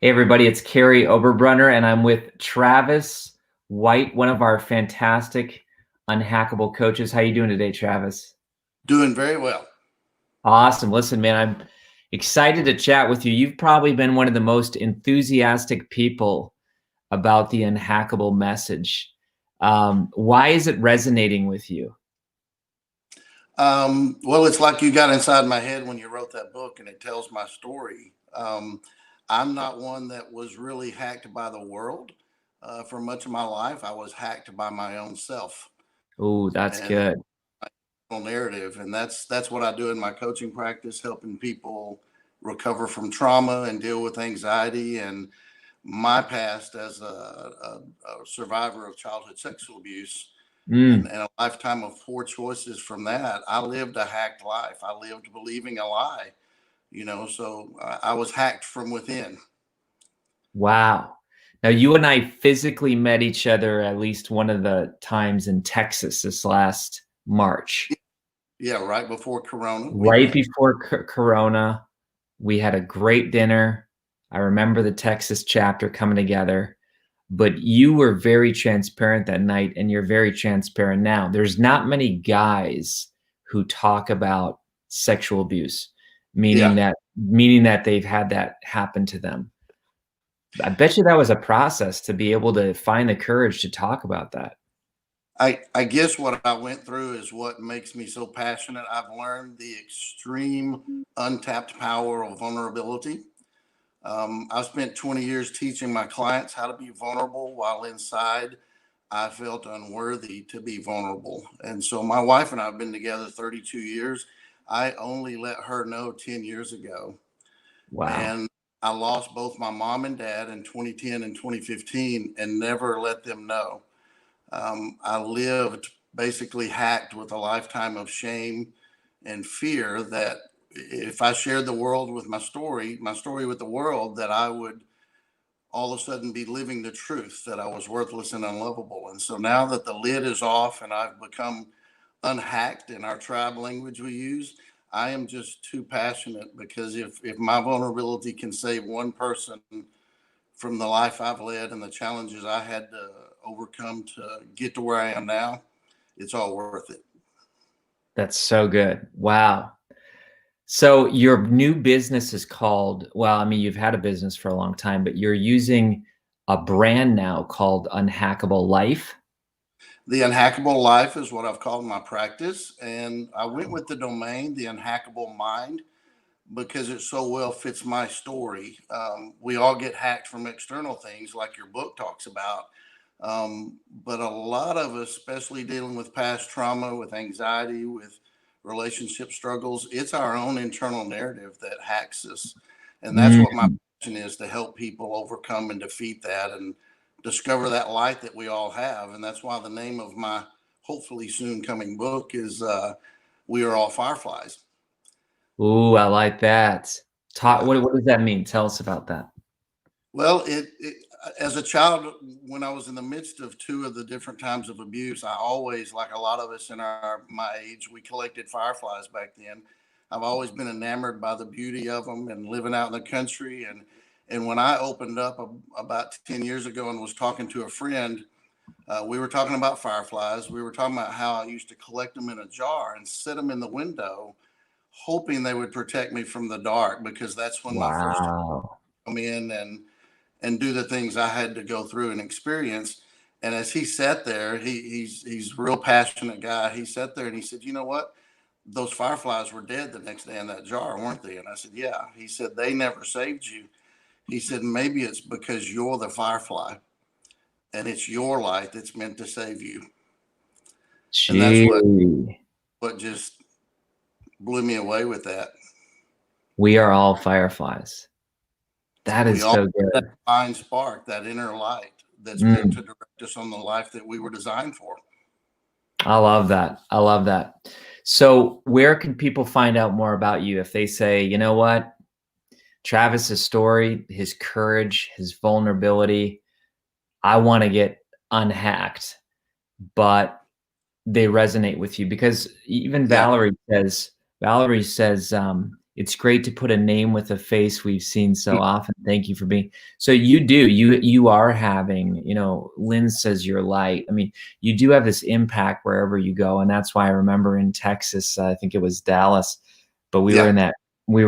Hey everybody, it's Kary Oberbrunner, and I'm with Travis White, one of our fantastic unhackable coaches. How you doing today, Travis? Doing very well. Awesome. Listen, man, I'm excited to chat with you. You've probably been one of the most enthusiastic people about the unhackable message. Why is it resonating with you? Well, it's like you got inside my head when you wrote that book, and it tells my story. I'm not one that was really hacked by the world. For much of my life, I was hacked by my own self Oh, that's and good. my narrative, and that's what I do in my coaching practice, helping people recover from trauma and deal with anxiety. And my past as a survivor of childhood sexual abuse Mm, and a lifetime of poor choices from that. I lived a hacked life. I lived believing a lie, so I was hacked from within. wow. Now, you and I physically met each other at least one of the times in Texas this last March. Yeah, right before Corona, we Right met. before Corona, we had a great dinner. I remember the Texas chapter coming together, but you were very transparent that night, and you're very transparent now. There's not many guys who talk about sexual abuse, meaning Yeah, that they've had that happen to them. I bet you that was a process to be able to find the courage to talk about that. I guess what I went through is what makes me so passionate. I've learned the extreme untapped power of vulnerability. I've spent 20 years teaching my clients how to be vulnerable while inside I felt unworthy to be vulnerable. And so my wife and I have been together 32 years. I only let her know 10 years ago. Wow. And I lost both my mom and dad in 2010 and 2015 and never let them know. I lived basically hacked with a lifetime of shame and fear that if I shared the world with my story with the world, that I would all of a sudden be living the truth that I was worthless and unlovable. And so now that the lid is off and I've become unhacked in our tribe language we use, I am just too passionate because if my vulnerability can save one person from the life I've led and the challenges I had to overcome to get to where I am now, it's all worth it. That's so good. Wow. So your new business is called, well, I mean, you've had a business for a long time, but you're using a brand now called Unhackable Life. The unhackable life is what I've called my practice. And I went with the domain, the unhackable mind, because it so well fits my story. We all get hacked from external things, like your book talks about. But a lot of us, especially dealing with past trauma, with anxiety, with relationship struggles, it's our own internal narrative that hacks us. And that's what my Mm, passion is, to help people overcome and defeat that and discover that light that we all have. And that's why the name of my hopefully soon coming book is We Are All Fireflies. ooh, I like that. Talk, Yeah. what does that mean? Tell us about that. Well, as a child, when I was in the midst of two of the different times of abuse, I always, like a lot of us in my age, we collected fireflies back then. I've always been enamored by the beauty of them and living out in the country. And when I opened up about 10 years ago and was talking to a friend, we were talking about fireflies. We were talking about how I used to collect them in a jar and set them in the window, hoping they would protect me from the dark, because that's when my first Wow. come in and do the things I had to go through and experience. And as he sat there, he's a real passionate guy. He sat there and he said, "You know what? Those fireflies were dead the next day in that jar, weren't they?" And I said, "Yeah." He said, "They never saved you." He said, "Maybe it's because you're the firefly and it's your light that's meant to save you." And that's Gee, what just blew me away with that. we are all fireflies. That We is all so have that good. divine spark, that inner light that's meant Mm, to direct us on the life that we were designed for. I love that. I love that. So where can people find out more about you if they say, you know what, Travis's story, his courage, his vulnerability, I want to get unhacked, but they resonate with you because even Yeah. Valerie says, It's great to put a name with a face we've seen so often. Thank you for being, so you are having, Lynn says you're light. I mean, you do have this impact wherever you go. And that's why I remember in Texas, I think it was Dallas, but we were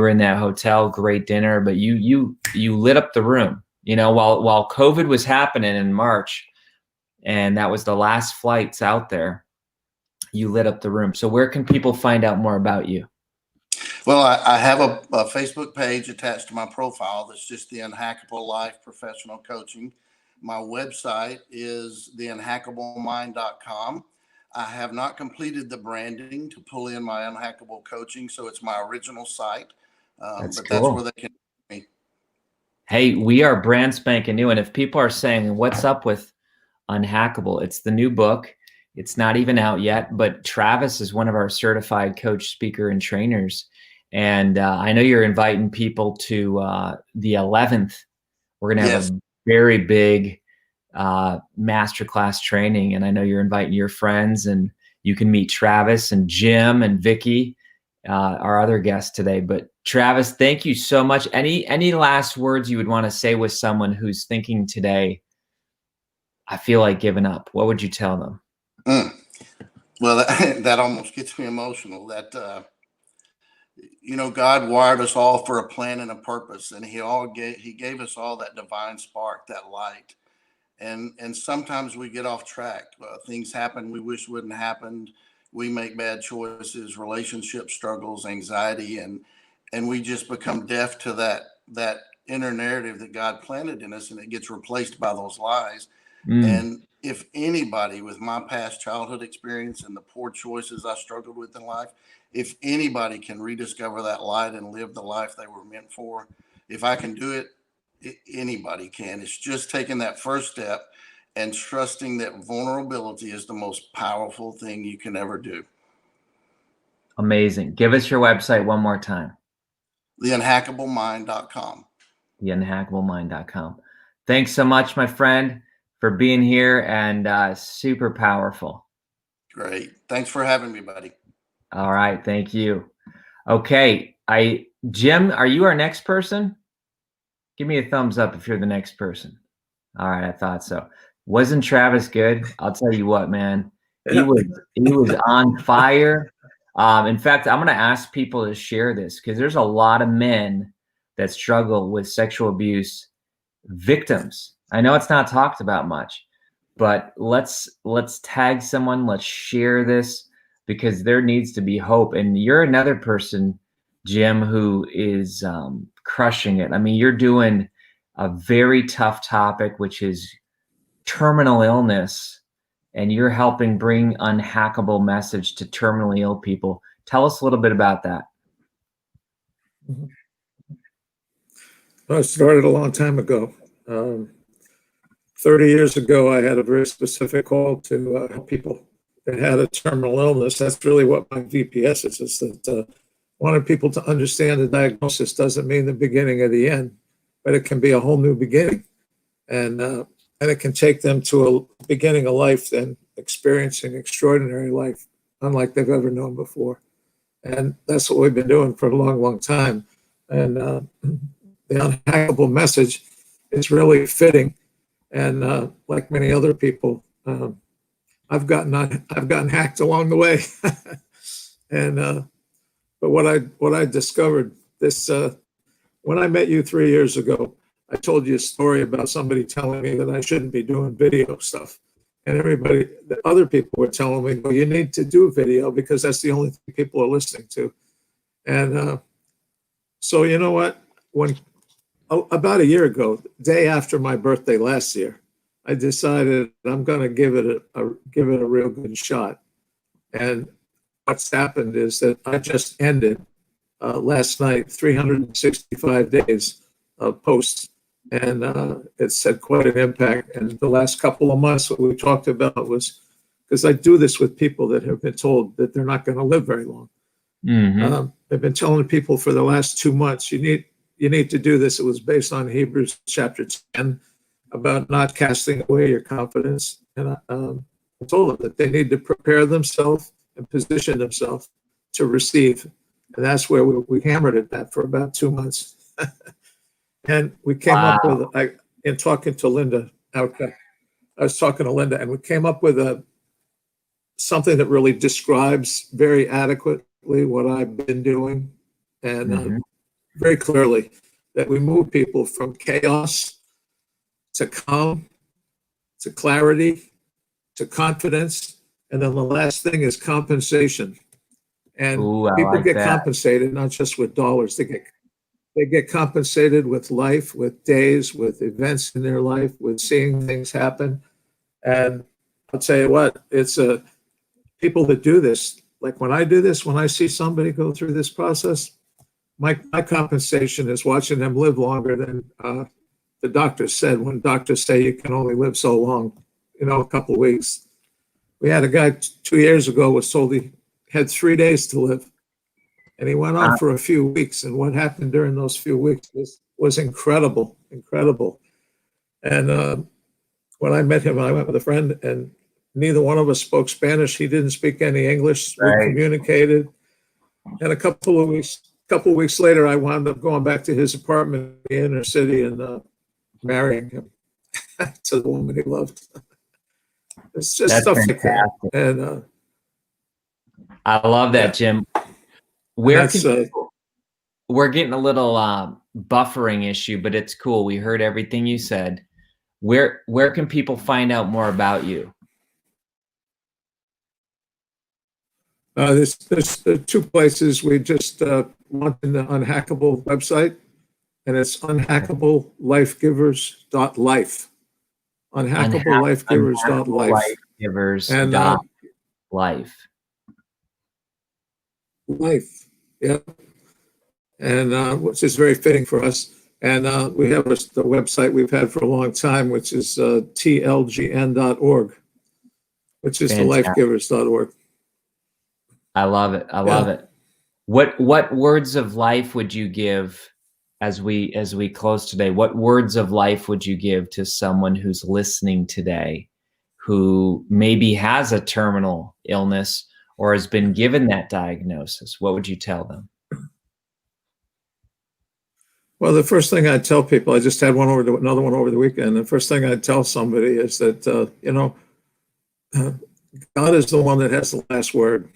in that hotel, great dinner, but you lit up the room, while COVID was happening in March, and that was the last flights out there, you lit up the room. So where can people find out more about you? Well, I have a Facebook page attached to my profile that's just the Unhackable Life Professional Coaching. My website is theunhackablemind.com. I have not completed the branding to pull in my Unhackable Coaching, so it's my original site. That's But cool. that's where they can find me. Hey, we are brand spanking new. And if people are saying, what's up with Unhackable? It's the new book. It's not even out yet, but Travis is one of our certified coach, speaker, and trainers. And I know you're inviting people to the 11th. We're going to have a very big masterclass training. And I know you're inviting your friends, and you can meet Travis and Jim and Vicky, our other guest today. But Travis, thank you so much. Any last words you would want to say with someone who's thinking today, I feel like giving up? What would you tell them? Well, that almost gets me emotional. That God wired us all for a plan and a purpose, and He gave us all that divine spark, that light. And sometimes we get off track. Things happen we wish wouldn't happened. We make bad choices, relationship struggles, anxiety, and we just become deaf to that inner narrative that God planted in us, and it gets replaced by those lies. And if anybody with my past childhood experience and the poor choices I struggled with in life, if anybody can rediscover that light and live the life they were meant for, if I can do it, anybody can. It's just taking that first step and trusting that vulnerability is the most powerful thing you can ever do. Amazing. Give us your website one more time. Theunhackablemindcom. Theunhackablemind.com. Thanks so much, my friend, for being here, and super powerful. Great. Thanks for having me, buddy. All right. Thank you. Okay. Jim, are you our next person? Give me a thumbs up if you're the next person. All right. I thought so. Wasn't Travis good? I'll tell you what, man. He was on fire. In fact, I'm going to ask people to share this, because there's a lot of men that struggle with sexual abuse victims. I know it's not talked about much, but let's tag someone. Let's share this, because there needs to be hope. And you're another person, Jim, who is crushing it. I mean, you're doing a very tough topic, which is terminal illness, and you're helping bring Unhackable Message to terminally ill people. Tell us a little bit about that. I started a long time ago. 30 years ago, I had a very specific call to help people that had a terminal illness. That's really what my VPS is that wanted people to understand the diagnosis doesn't mean the beginning of the end, but it can be a whole new beginning. And it can take them to a beginning of life and experiencing extraordinary life, unlike they've ever known before. And that's what we've been doing for a long, long time. And the Unhackable Message is really fitting. And like many other people, I've gotten hacked along the way. And but what I discovered this when I met you 3 years ago, I told you a story about somebody telling me that I shouldn't be doing video stuff. And the other people were telling me, well, you need to do video because that's the only thing people are listening to. And so you know what? About a year ago, day after my birthday last year, I decided I'm going to give it a real good shot. And what's happened is that I just ended last night 365 days of posts, and it's had quite an impact. And the last couple of months, what we talked about was, because I do this with people that have been told that they're not going to live very long. Mm-hmm. I've been telling people for the last 2 months, you need to do this. It was based on Hebrews chapter 10 about not casting away your confidence. And I told them that they need to prepare themselves and position themselves to receive. And that's where we hammered at that for about 2 months. And we came up with, in talking to Linda, I was talking to Linda, and we came up with something that really describes very adequately what I've been doing, and very clearly, that we move people from chaos to calm, to clarity, to confidence, and then the last thing is compensation. And people get compensated not just with dollars. They get compensated with life, with days, with events in their life, with seeing things happen. And I'll tell you what, it's people that do this, like when I do this, when I see somebody go through this process, my compensation is watching them live longer than the doctors said. When doctors say you can only live so long, a couple of weeks. We had a guy 2 years ago was told he had 3 days to live. And he went on for a few weeks, and what happened during those few weeks was incredible. And when I met him, I went with a friend, and neither one of us spoke Spanish. He didn't speak any English. We communicated, and a couple of weeks later, I wound up going back to his apartment in the inner city and marrying him to the woman he loved. It's just That's stuff fantastic. like that. And I love that, Jim. We're getting a little buffering issue, but it's cool. We heard everything you said. Where can people find out more about you? There's 2 places. We just launched the Unhackable website, and it's unhackablelifegivers.life. Unhackablelifegivers.life. Life. Life, yeah. And which is very fitting for us. And we have the website we've had for a long time, which is tlgn.org, which is thelifegivers.org. I love it. I love it. What words of life would you give as we close today? What words of life would you give to someone who's listening today, who maybe has a terminal illness or has been given that diagnosis? What would you tell them? Well, the first thing I'd tell people, I just had another one over the weekend. The first thing I'd tell somebody is that, God is the one that has the last word.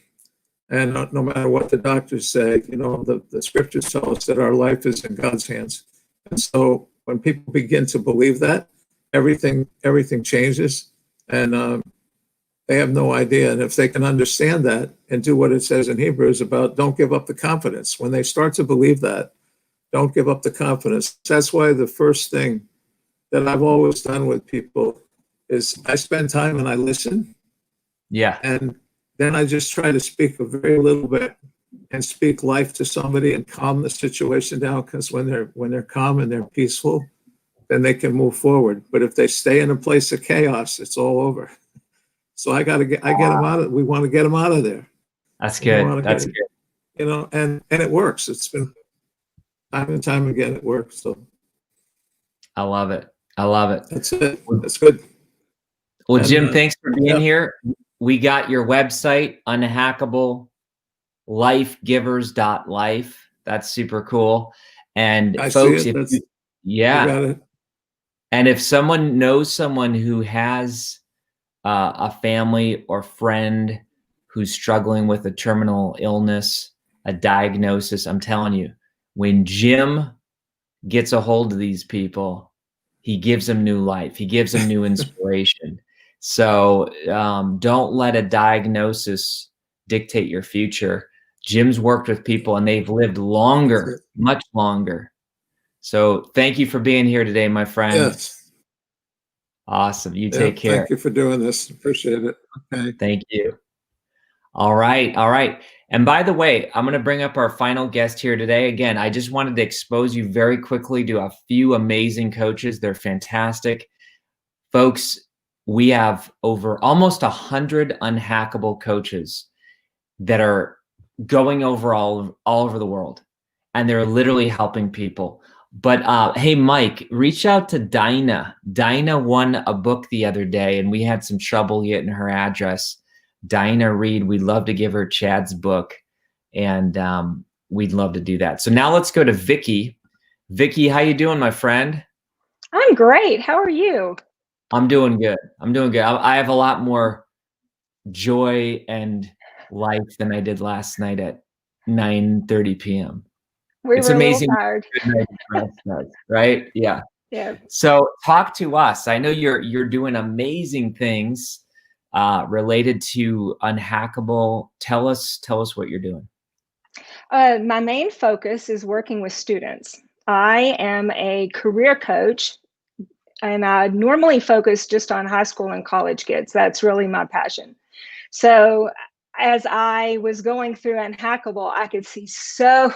And no matter what the doctors say, the scriptures tell us that our life is in God's hands. And so when people begin to believe that, everything changes. And they have no idea. And if they can understand that and do what it says in Hebrews about don't give up the confidence, when they start to believe that, don't give up the confidence. That's why the first thing that I've always done with people is I spend time and I listen. Yeah. And then I just try to speak a very little bit and speak life to somebody and calm the situation down, because when they're calm and they're peaceful, then they can move forward. But if they stay in a place of chaos, it's all over. So I get them out of. We want to get them out of there. That's good. That's good. And it works. It's been time and time again. It works. So I love it. I love it. That's it. That's good. Well, Jim, thanks for being here. We got your website, unhackablelifegivers.life. That's super cool. And folks, and if someone knows someone who has a family or friend who's struggling with a terminal illness, a diagnosis, I'm telling you, when Jim gets a hold of these people, he gives them new life. He gives them new inspiration. So don't let a diagnosis dictate your future. Jim's worked with people and they've lived longer, much longer. So thank you for being here today, my friend. Yes. Awesome. You take care. Thank you for doing this. Appreciate it. Okay. Thank you. All right. All right. And by the way, I'm going to bring up our final guest here today. Again, I just wanted to expose you very quickly to a few amazing coaches. They're fantastic. Folks, we have over almost 100 unhackable coaches that are going over all over the world, and they're literally helping people. But hey, Mike, reach out to Dinah. Dinah won a book the other day, and we had some trouble getting her address. Dinah Reed, we'd love to give her Chad's book. And we'd love to do that. So now let's go to Vicky. Vicky, how you doing, my friend? I'm great. How are you? I'm doing good. I'm doing good. I have a lot more joy and life than I did last night at 9:30 p.m. We It's were a little amazing. tired. Good night rest does, right? Yeah. Yeah. So talk to us. I know you're doing amazing things related to Unhackable. Tell us what you're doing. My main focus is working with students. I am a career coach, and I normally focus just on high school and college kids. That's really my passion. So as I was going through Unhackable, I could see so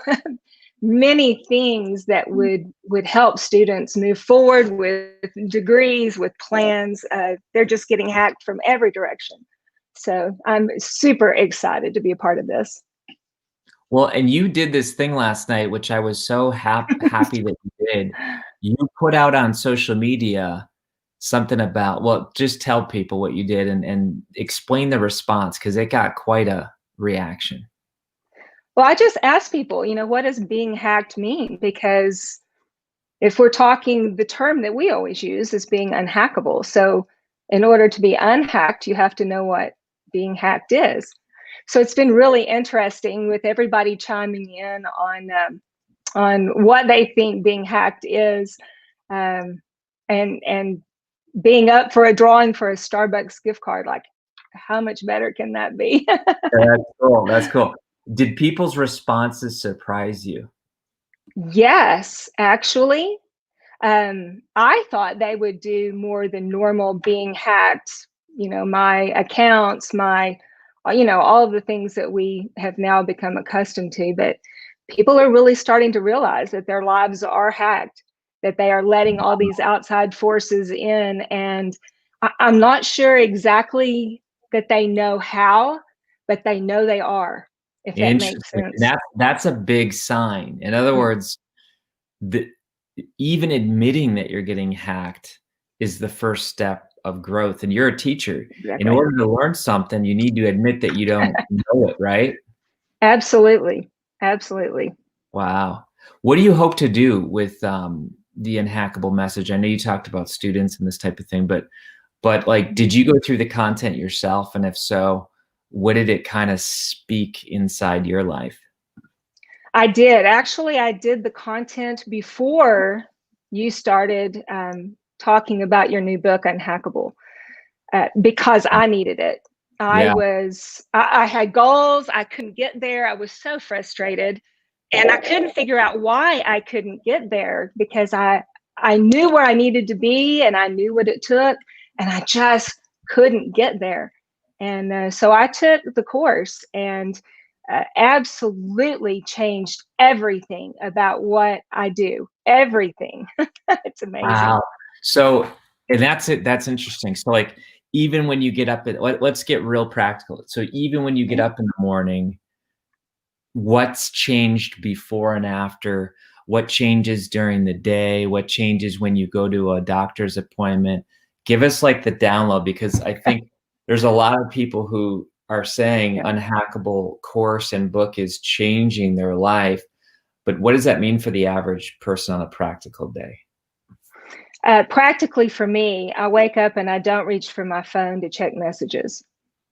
many things that would help students move forward with degrees, with plans. They're just getting hacked from every direction. So I'm super excited to be a part of this. Well, and you did this thing last night, which I was so happy that you did. You put out on social media something about, well, just tell people what you did and explain the response, because it got quite a reaction. Well, I just asked people, what does being hacked mean? Because if we're talking, the term that we always use is being unhackable. So in order to be unhacked, you have to know what being hacked is. So it's been really interesting with everybody chiming in on what they think being hacked is, and being up for a drawing for a Starbucks gift card. Like, how much better can that be? That's cool. That's cool. Did people's responses surprise you? Yes, actually. I thought they would do more than normal being hacked, my accounts, all of the things that we have now become accustomed to. But people are really starting to realize that their lives are hacked, that they are letting all these outside forces in. And I'm not sure exactly that they know how, but they know they are, if that makes sense. That's a big sign. In other words, even admitting that you're getting hacked is the first step of growth. And you're a teacher. Exactly. In order to learn something, you need to admit that you don't know it, right? Absolutely. Absolutely. Wow. What do you hope to do with the Unhackable Message? I know you talked about students and this type of thing, but like, did you go through the content yourself? And if so, what did it kind of speak inside your life? I did. Actually, I did the content before you started talking about your new book, Unhackable, because I needed it. I had goals. I couldn't get there. I was so frustrated, and I couldn't figure out why I couldn't get there, because I knew where I needed to be and I knew what it took, and I just couldn't get there. And so I took the course and absolutely changed everything about what I do. Everything. It's amazing. Wow. So, and that's it. That's interesting. So like, even when you get up let's get real practical. So even when you get up in the morning, what's changed before and after? What changes during the day? What changes when you go to a doctor's appointment? Give us like the download, because I think there's a lot of people who are saying Unhackable course and book is changing their life. But what does that mean for the average person on a practical day? Practically for me, I wake up and I don't reach for my phone to check messages.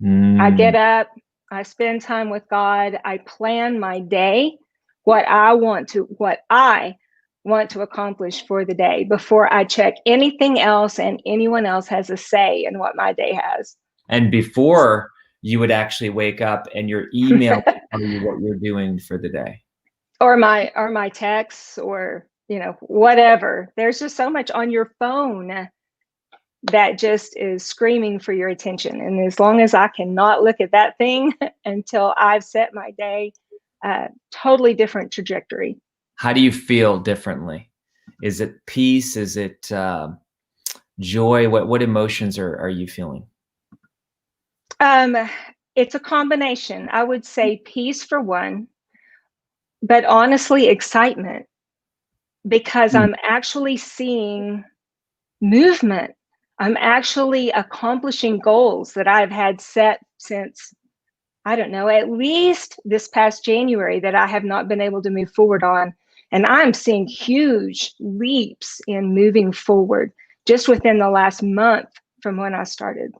I get up, I spend time with God, I plan my day, what I want to accomplish for the day before I check anything else and anyone else has a say in what my day has. And before you would actually wake up and your email would tell you what you're doing for the day. Or my texts, or whatever. There's just so much on your phone that just is screaming for your attention. And as long as I cannot look at that thing until I've set my day, totally different trajectory. How do you feel differently? Is it peace? Is it joy? What emotions are you feeling? It's a combination. I would say peace for one, but honestly, excitement, because I'm actually seeing movement. I'm actually accomplishing goals that I've had set since I don't know, at least this past January that I have not been able to move forward on. And I'm seeing huge leaps in moving forward just within the last month from when I started.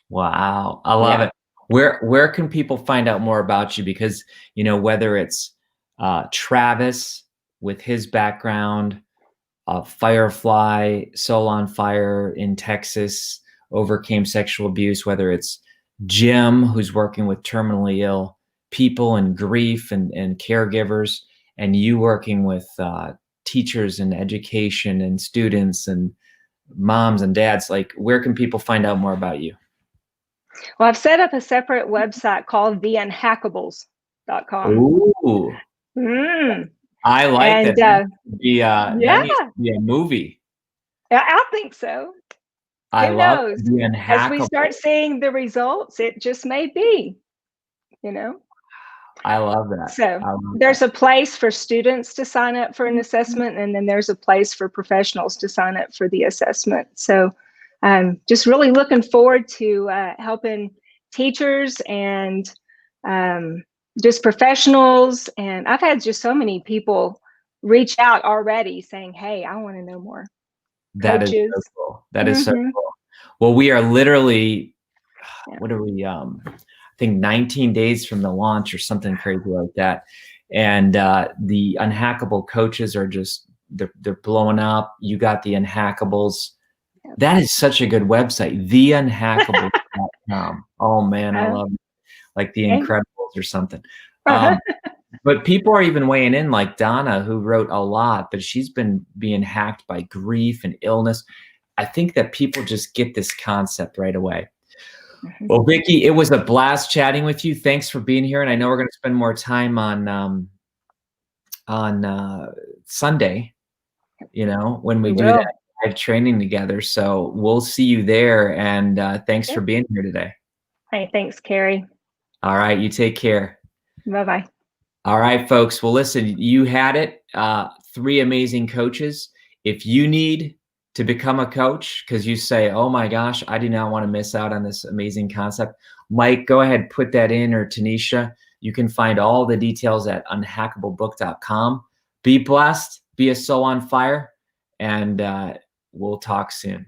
Wow. I love it. Where can people find out more about you? Because, you know, whether it's Travis with his background, Firefly, Soul on Fire in Texas, overcame sexual abuse, whether it's Jim, who's working with terminally ill people and grief and caregivers, and you working with teachers and education and students and moms and dads, like, where can people find out more about you? Well, I've set up a separate website called unhackables.com. Ooh, I like that. That needs to be a movie. I think so. I Who love knows? the Unhackable. As we start seeing the results, it just may be, you know. I love that. So there's a place for students to sign up for an assessment, and then there's a place for professionals to sign up for the assessment. So just really looking forward to helping teachers and just professionals. And I've had just so many people reach out already saying, hey, I want to know more. That Coaches. is so cool. That is so cool. Well, we are literally, what are we, I think 19 days from the launch or something crazy like that. And the Unhackable coaches are just, they're blowing up. You got the Unhackables. That is such a good website, theunhackable.com. Oh man, I love it. Like the Incredibles or something. But people are even weighing in, like Donna, who wrote a lot, but she's been being hacked by grief and illness. I think that people just get this concept right away. Well, Vicki, it was a blast chatting with you. Thanks for being here. And I know we're going to spend more time on Sunday, you know, when we do that live training together. So we'll see you there. And thanks for being here today. Hey, thanks, Kary. All right. You take care. Bye-bye. All right, folks. Well, listen, you had it. 3 amazing coaches. If you need to become a coach because you say, oh my gosh, I do not want to miss out on this amazing concept, Mike, go ahead, put that in, or Tanisha. You can find all the details at unhackablebook.com. Be blessed, be a soul on fire, and we'll talk soon.